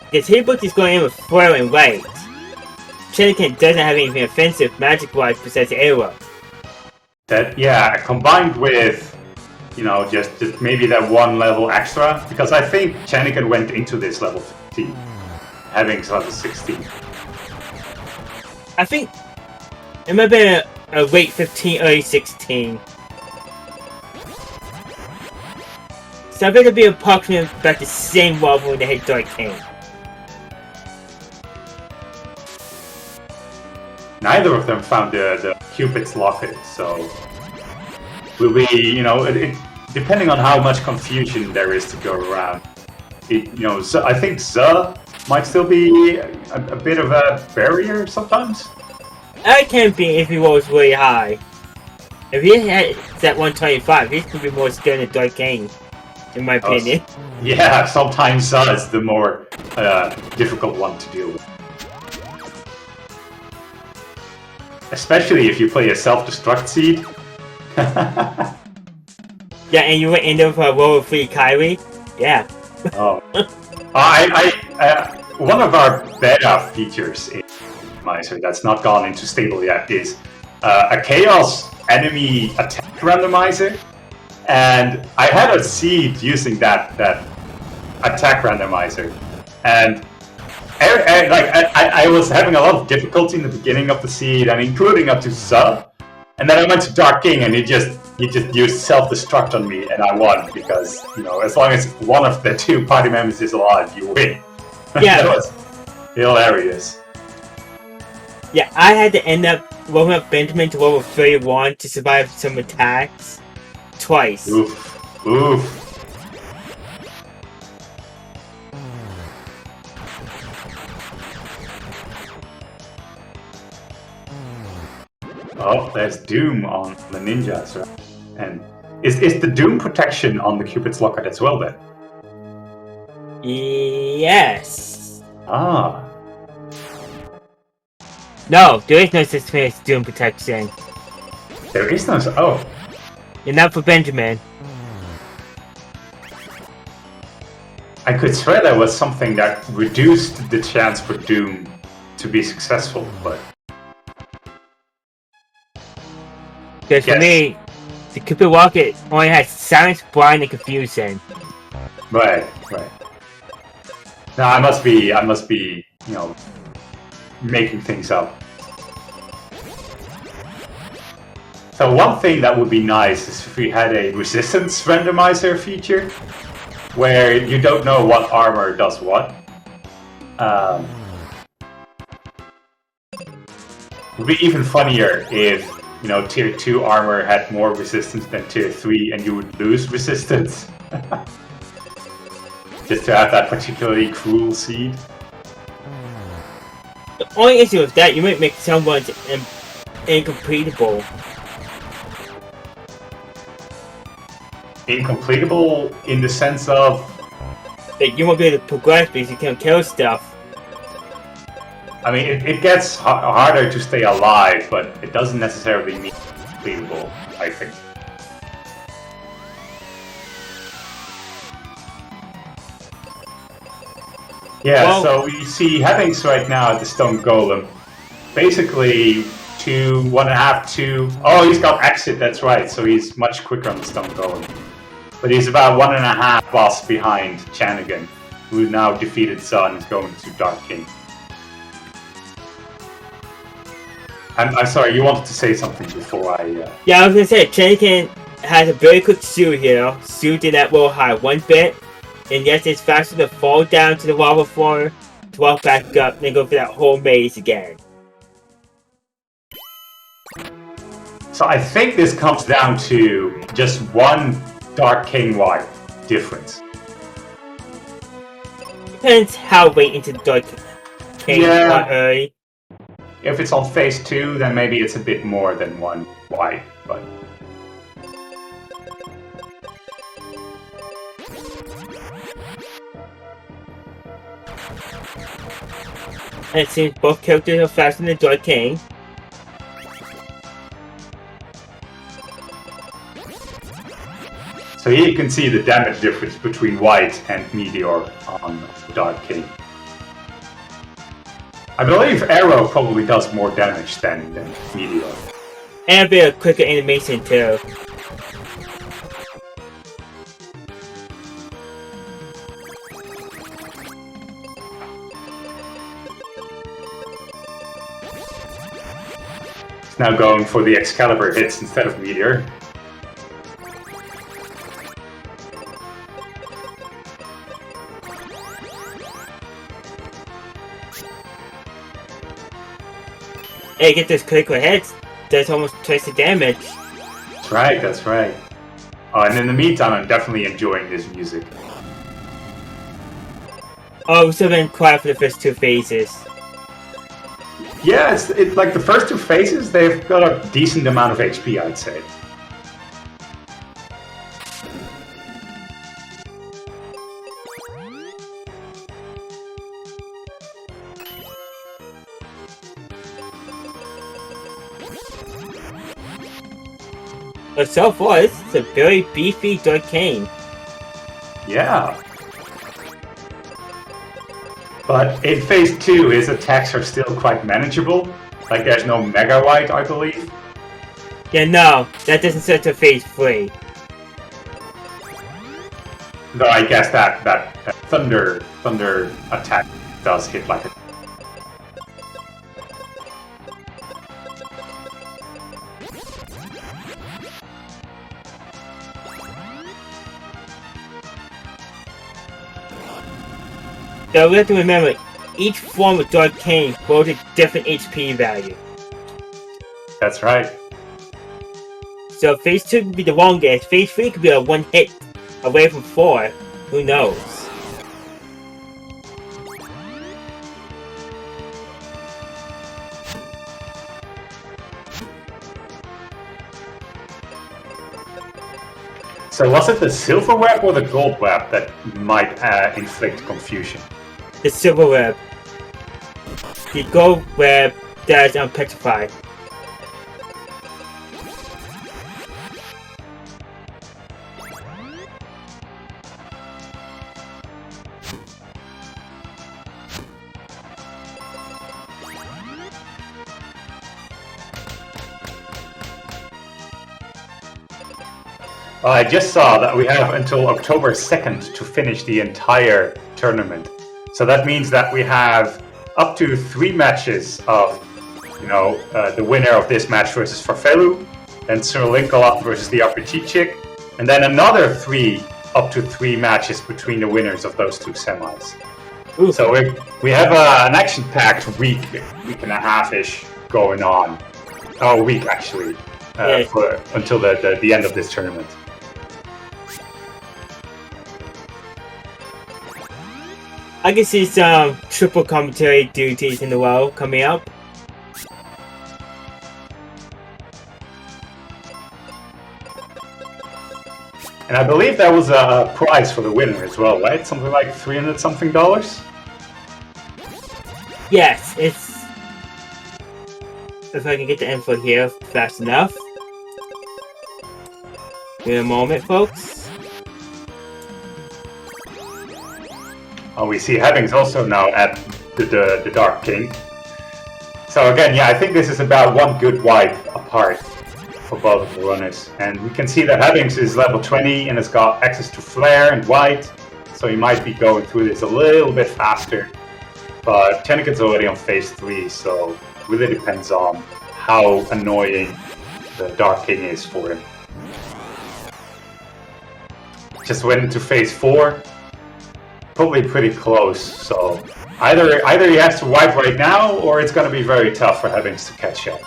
Because Hebinx is going in with Flail and Light. Chanigan doesn't have anything offensive magic-wise besides arrow. That, yeah, combined with, you know, just maybe that one level extra, because I think Chanigan went into this level 15, having level 16. I think it might be a late 15, early 16. So I bet it'll be approximately about the same level when they hit Dark King. neither of them found the Cupid's locket, so will be, you know, depending on how much confusion there is to go around. I think Z might still be a bit of a barrier sometimes. That can be if he rolls really high. If he had that 125, he could be more skilled in Dark King, in my opinion. Yeah, sometimes Z is the more difficult one to deal with. Especially if you play a self-destruct seed. Yeah, and you would end up with a roll 3 Kyrie. Yeah. Oh. One of our beta features in Randomizer that's not gone into stable yet is a Chaos enemy attack randomizer. And I had a seed using that attack randomizer. And I was having a lot of difficulty in the beginning of the seed, and including up to sub. And then I went to Dark King, and he just used self-destruct on me, and I won because, you know, as long as one of the two party members is alive, you win. Yeah. That was hilarious. Yeah, I had to end up rolling up Benjamin to level 31 to survive some attacks twice. Oof. Oof. Oh, there's Doom on the ninjas, right? And is the Doom protection on the Cupid's locket as well then? Yes. Ah. No, there is no such thing as Doom protection. There is no... Oh. And not for Benjamin. I could swear there was something that reduced the chance for Doom to be successful, but... Because for me, the Cupid Rocket only has silence, blind, and confusion. Right. No, I must be, you know, making things up. So one thing that would be nice is if we had a resistance randomizer feature, where you don't know what armor does what. Would be even funnier if, you know, tier 2 armor had more resistance than tier 3 and you would lose resistance. Just to have that particularly cruel seed. The only issue with that, you might make someone incompletable. Incompletable in the sense of... That you won't be able to progress because you can't kill stuff. I mean, it gets harder to stay alive, but it doesn't necessarily mean completable, I think. Yeah, well, so we see Hebinx right now at the Stone Golem. Basically, 2, 1.5, 2... Oh, he's got exit, that's right, so he's much quicker on the Stone Golem. But he's about 1.5 boss behind Chanigan, who now defeated Sun, is going to Dark King. I'm sorry, you wanted to say something before I... Yeah, I was gonna say, Chanigan has a very quick shoot here. Shoot did that roll high 1 bit. And yes, it's faster to fall down to the lava floor, to walk back up, then go for that whole maze again. So I think this comes down to just one Dark King wire difference. Depends how late into the Dark King early. If it's on phase 2, then maybe it's a bit more than 1 wide, but... And it seems both characters are faster than Dark King. So here you can see the damage difference between White and Meteor on Dark King. I believe Arrow probably does more damage than Meteor. And a bit of quicker animation too. It's now going for the Excalibur hits instead of Meteor. Hey, get those critical hits. Does almost twice the damage. That's right, that's right. And in the meantime, I'm definitely enjoying this music. Oh, so been quiet for the first 2 phases. Yeah, it's like the first 2 phases, they've got a decent amount of HP, I'd say. But so far, this is a very beefy Darkane. Yeah. But in phase 2, his attacks are still quite manageable. Like there's no Mega White, I believe. Yeah, no, that doesn't start to phase 3. Though I guess that thunder attack does hit like a... So we have to remember, each form of Darkane holds a different HP value. That's right. So phase 2 could be the longest, phase 3 could be a 1 hit away from 4. Who knows? So was it the silver web or the gold web that might inflict confusion? The silver web. The gold web does unpetrify. I just saw that we have until October 2nd to finish the entire tournament. So that means that we have up to 3 matches of, the winner of this match versus Farfelu, and Sirlinkola versus the RPG chick, and then another up to 3 matches between the winners of those 2 semis. Ooh. So we have an action-packed week and a half-ish going on. Oh, a week actually, until the end of this tournament. I can see some triple commentary duties in the world coming up. And I believe that was a prize for the winner as well, right? Something like $300-something? Yes, it's... If I can get the info here fast enough. Give me a moment, folks. Oh, we see Hebinx also now at the Dark King. So again, yeah, I think this is about 1 good wipe apart for both of the runners. And we can see that Hebinx is level 20 and has got access to Flare and White, so he might be going through this a little bit faster. But Chanigan's already on phase 3, so it really depends on how annoying the Dark King is for him. Just went into phase 4. Probably pretty close, so either he has to wipe right now, or it's going to be very tough for Hebinx to catch up.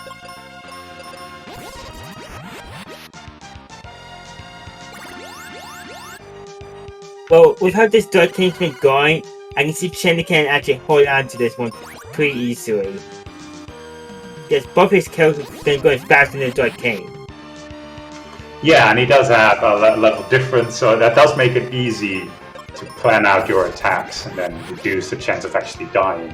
Well, with how this Dark King's been going, I can see Chanigan actually hold on to this one pretty easily. Yes, both his characters have been going faster than the Dark King. Yeah, and he does have a level difference, so that does make it easy to plan out your attacks and then reduce the chance of actually dying.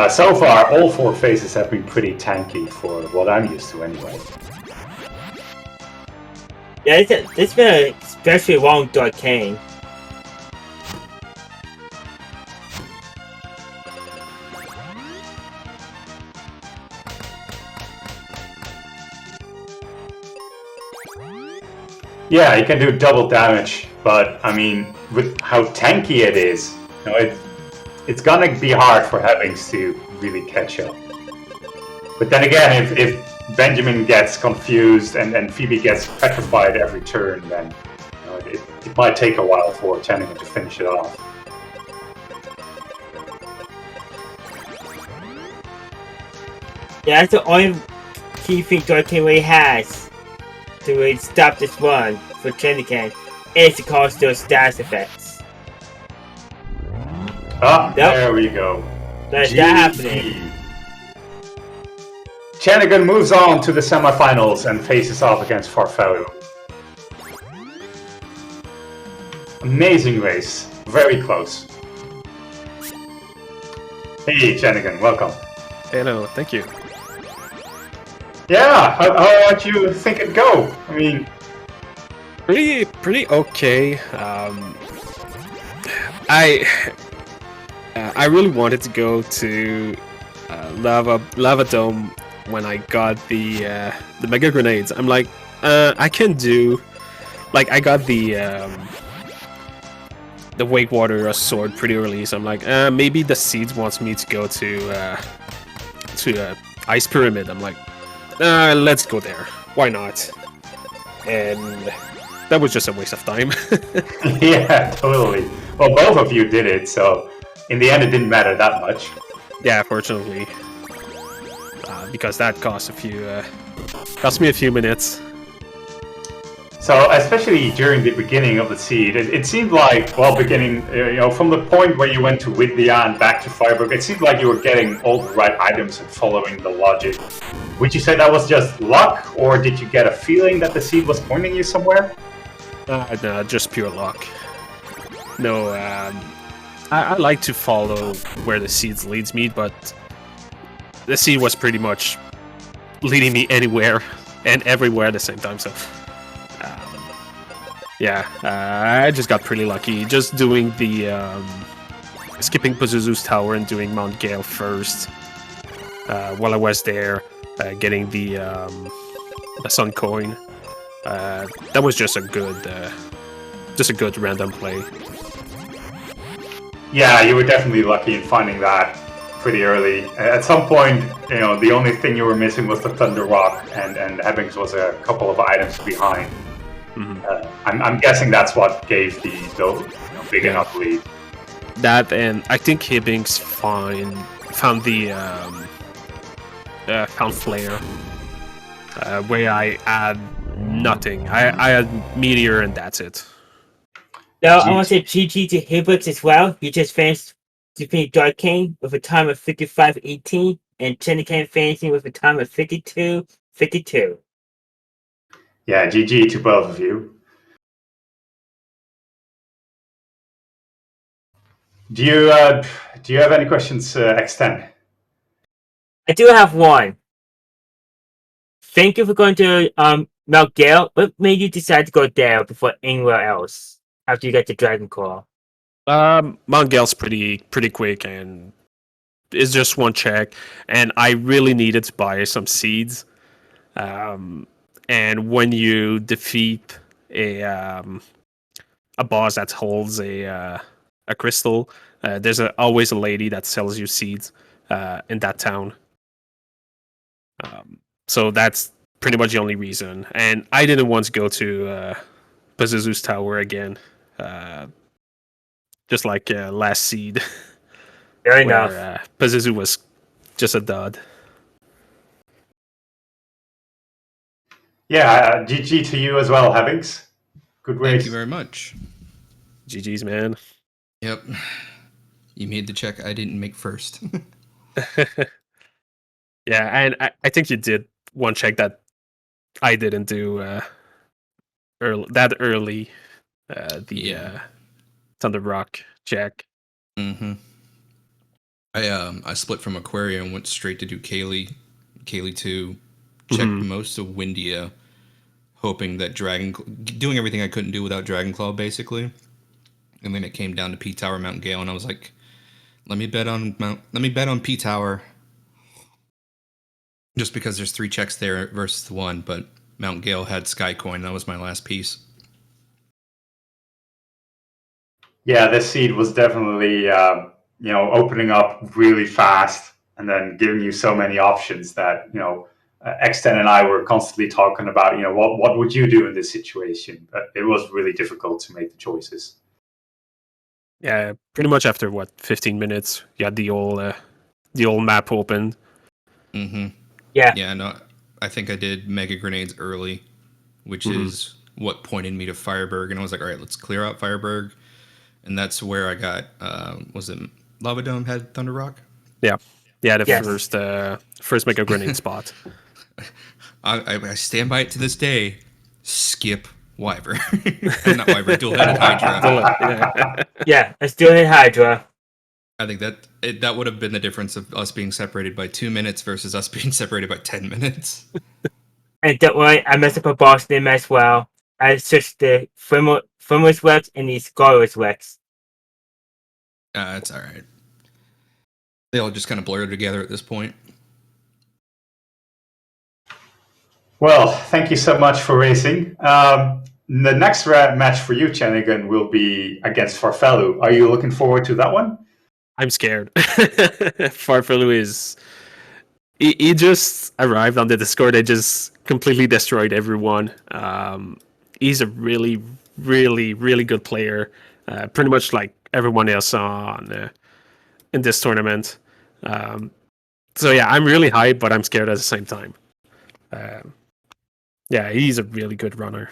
So far, all 4 phases have been pretty tanky for what I'm used to anyway. Yeah, it's been an especially long Darkane. Yeah, he can do double damage, but I mean, with how tanky it is, it's gonna be hard for Hebinx to really catch up. But then again, if Benjamin gets confused and Phoebe gets petrified every turn, then it might take a while for Chanigan to finish it off. Yeah, that's the only key thing Darkin really has to really stop this run for Chanigan is to cause those status effects. Ah, there we go. That's that happening. Chanigan moves on to the semifinals and faces off against Farfellow. Amazing race. Very close. Hey, Chanigan, welcome. Hello, thank you. Yeah, how did you think it'd go? I mean, Pretty okay. I really wanted to go to Lava Dome when I got the Mega Grenades. I'm like, I can do, like, I got the Wake Water Sword pretty early, so I'm like, maybe the Seeds wants me to go to Ice Pyramid. I'm like, let's go there. Why not? And that was just a waste of time. yeah, totally. Well, both of you did it, so in the end it didn't matter that much. Yeah, fortunately. Because that cost me a few minutes. So, especially during the beginning of the seed, it seemed like, well, from the point where you went to Widlia and back to Firebrook, it seemed like you were getting all the right items and following the logic. Would you say that was just luck, or did you get a feeling that the seed was pointing you somewhere? No, just pure luck. No, I like to follow where the seeds leads me, but the seed was pretty much leading me anywhere and everywhere at the same time, so... yeah, I just got pretty lucky. Just doing the... skipping Pazuzu's Tower and doing Mount Gale first. While I was there, getting the Sun Coin. That was just a good random play. Yeah, you were definitely lucky in finding that pretty early. At some point, the only thing you were missing was the Thunder Rock, and Hebinx was a couple of items behind. Mm-hmm. I'm guessing that's what gave the big enough lead. That, and I think Hebinx found the found Flare, where I add nothing. I had Meteor and that's it. No, I want to say GG to Hebinx as well. He just finished defeating Dark King with a time of 55-18, and Chanigan finishing with a time of 52-52. Yeah, GG to both of you. Do you have any questions, X10? I do have one. Thank you for going to Mount Gale. What made you decide to go there before anywhere else after you got the Dragon Claw? Mount Gale's pretty quick, and it's just one check, and I really needed to buy some seeds. And when you defeat a boss that holds a crystal, there's always a lady that sells you seeds in that town. So that's pretty much the only reason. And I didn't want to go to Pazuzu's Tower again. Just like last seed. Fair enough. Pazuzu was just a dud. Yeah, GG to you as well, Hebinx. Good race. Thank you very much. GG's, man. Yep. You made the check I didn't make first. Yeah, and I think you did one check that I didn't do early. Thunder Rock check. Mm-hmm. I split from Aquaria and went straight to do Kaylee 2. Checked most of Windia, hoping that doing everything I couldn't do without Dragonclaw, basically. And then it came down to P Tower, Mount Gale, and I was like, let me bet on P Tower. Just because there's 3 checks there versus 1, but Mount Gale had Sky Coin. That was my last piece. Yeah, this seed was definitely opening up really fast, and then giving you so many options that X10 and I were constantly talking about, what would you do in this situation? But it was really difficult to make the choices. Yeah, pretty much after 15 minutes, you had the old map open. Mm-hmm. Yeah. Yeah, no, I think I did mega grenades early, which is what pointed me to Fireberg, and I was like, all right, let's clear out Fireberg, and that's where I got was it Lava Dome had Thunder Rock? Yeah, the Yes. first mega grenade spot. I stand by it to this day. Skip Wyvern. Not Wyvern, dual-headed Hydra. Yeah, I still hit Hydra. I think that would have been the difference of us being separated by 2 minutes versus us being separated by 10 minutes. And don't worry, I messed up a boss name as well. I searched the Thermalist Rex and the Scholar's Rex. It's all right. They all just kind of blur together at this point. Well, thank you so much for racing. The next match for you, Chanigan, will be against Farfelu. Are you looking forward to that one? I'm scared. Farfelu is... He just arrived on the Discord. They just completely destroyed everyone. He's a really, really, really good player. Pretty much like everyone else in this tournament. So yeah, I'm really hyped, but I'm scared at the same time. Yeah, he's a really good runner.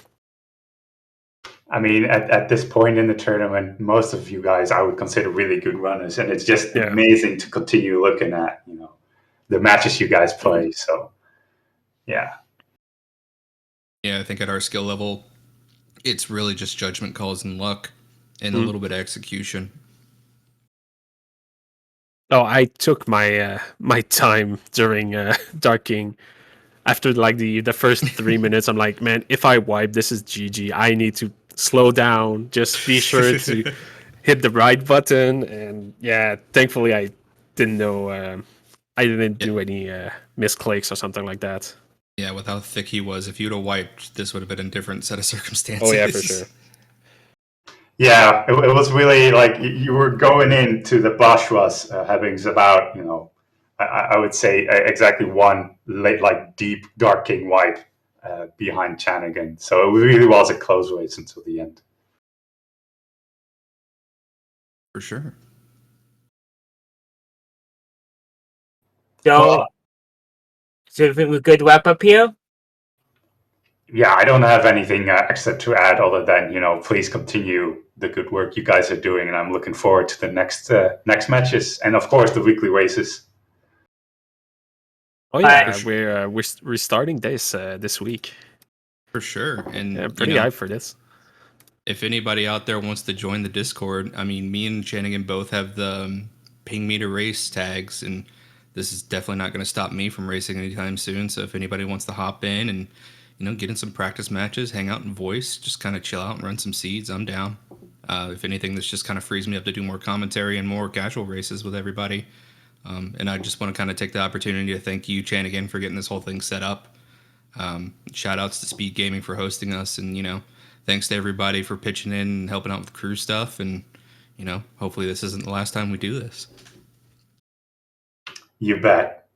I mean, at this point in the tournament, most of you guys I would consider really good runners, and it's just amazing to continue looking at, the matches you guys play. So, yeah. Yeah, I think at our skill level, it's really just judgment calls and luck, and a little bit of execution. Oh, I took my my time during Dark King. After like the first 3 minutes, I'm like, man, if I wipe, this is GG. I need to slow down. Just be sure to hit the right button. And yeah, thankfully I didn't know. I didn't do any misclicks or something like that. Yeah, with how thick he was, if you'd have wiped, this would have been a different set of circumstances. Oh yeah, for sure. Yeah, it was really like you were going into the Boschwas Hebinx about, I would say exactly one deep Dark King wipe behind Chanigan. So it really was a close race until the end. For sure. So you think we're good to wrap up here? Yeah, I don't have anything extra to add other than, please continue the good work you guys are doing. And I'm looking forward to the next matches. And of course, the weekly races. Oh yeah, we're starting this week. For sure. And yeah, pretty hyped for this. If anybody out there wants to join the Discord, I mean, me and Chanigan both have the ping me to race tags, and this is definitely not going to stop me from racing anytime soon. So if anybody wants to hop in and get in some practice matches, hang out in voice, just kind of chill out and run some seeds, I'm down. If anything, this just kind of frees me up to do more commentary and more casual races with everybody. And I just want to kind of take the opportunity to thank you, Chanigan, for getting this whole thing set up. Shout outs to SpeedGaming for hosting us, and thanks to everybody for pitching in and helping out with crew stuff. And hopefully this isn't the last time we do this. You bet.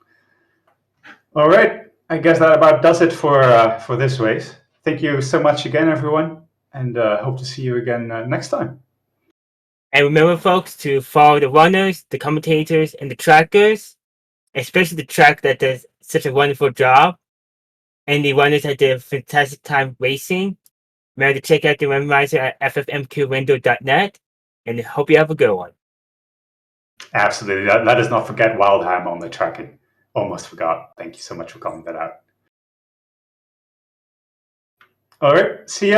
All right. I guess that about does it for this race. Thank you so much again, everyone, and hope to see you again next time. And remember, folks, to follow the runners, the commentators, and the trackers, especially the track that does such a wonderful job, and the runners that did a fantastic time racing. Remember to check out the Randomizer at ffmqwindow.net, and hope you have a good one. Absolutely. Let us not forget Wildheim on the tracking. Almost forgot. Thank you so much for calling that out. All right. See ya.